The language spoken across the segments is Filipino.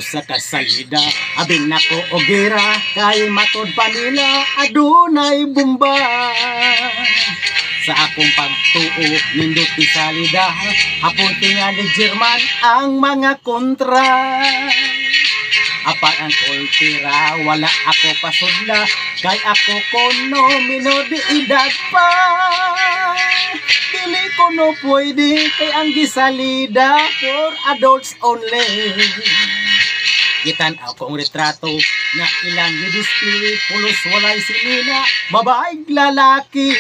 sa kasalida, abin nako ogera, kay matod pa nila adunay bumba. Sa akong pagtuo, nindot di salida, hapon tingali German ang mga kontra. Apan ang kultira, wala ako pasudla, kay ako kono minodi idag pa. Dili ko no pwede, kay ang gisalida for adults only. Gitanaw kong retrato, nga ilang display, pulos walay sinina, babaeng lalaki.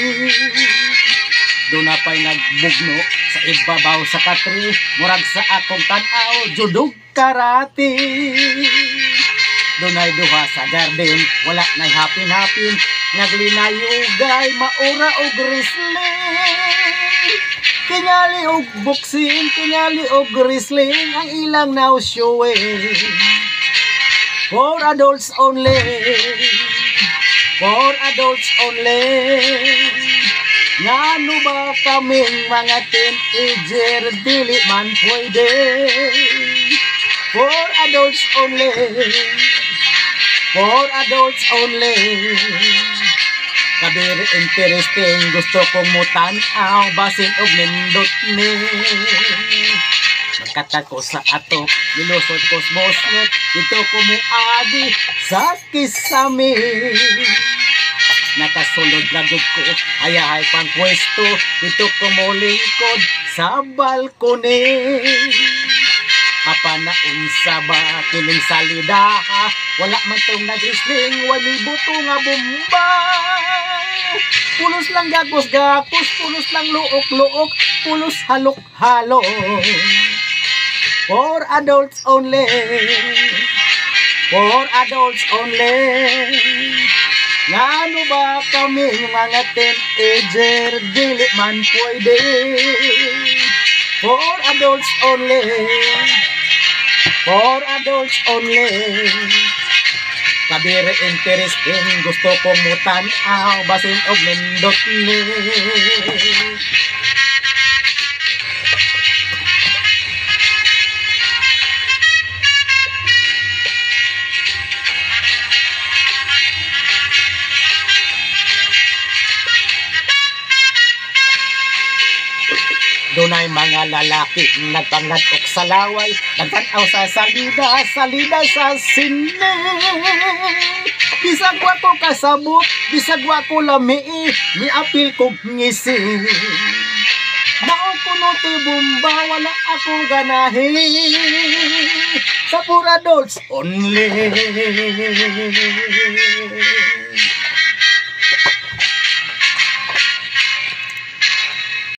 Doon na pa'y nagbugno sa ibabaw sa katri, murag sa akong tanaw, judog karate. Doon ay duha sa garden, wala na'y hapin-hapin, naglinayugay, maura og wrestling. Kingali og boxing, kingali og wrestling, ang ilang now showing. For adults only, for adults only. Ngano ba kaming mga teenager, dili man pwede. For adults only, for adults only. Kabiri interesting, gusto kong mutanaw, basin og nindot ni. Magkatag ko sa ato, nilusot ko smoslot, dito ko muagi sa kisame. Nakasulod lagod ko, ayahay pang pwesto, dito ko mo lingkod sa balkone. Apa na unsa ba kining salida, wala man tong nag-wrestling, wali buto nga bomba. Pulos lang gagos-gagos, pulos lang luok-luok, pulos halok-halok. For adults only, for adults only. Ngano ba kaming mga teenager, dili man pwede. For adults only, for adults only. Kabiri interesting, gusto kong mutanaw, basin og nindot ni. Dunay mga lalaki nagpangadok sa laway, nagtanaw sa salida, salida sa sine. Bisag wa ko kasabot, bisag wa ko lamii, miapil kog ngisi. Mao kuno ti bomba, wala ako ganahi. Sa for adults only.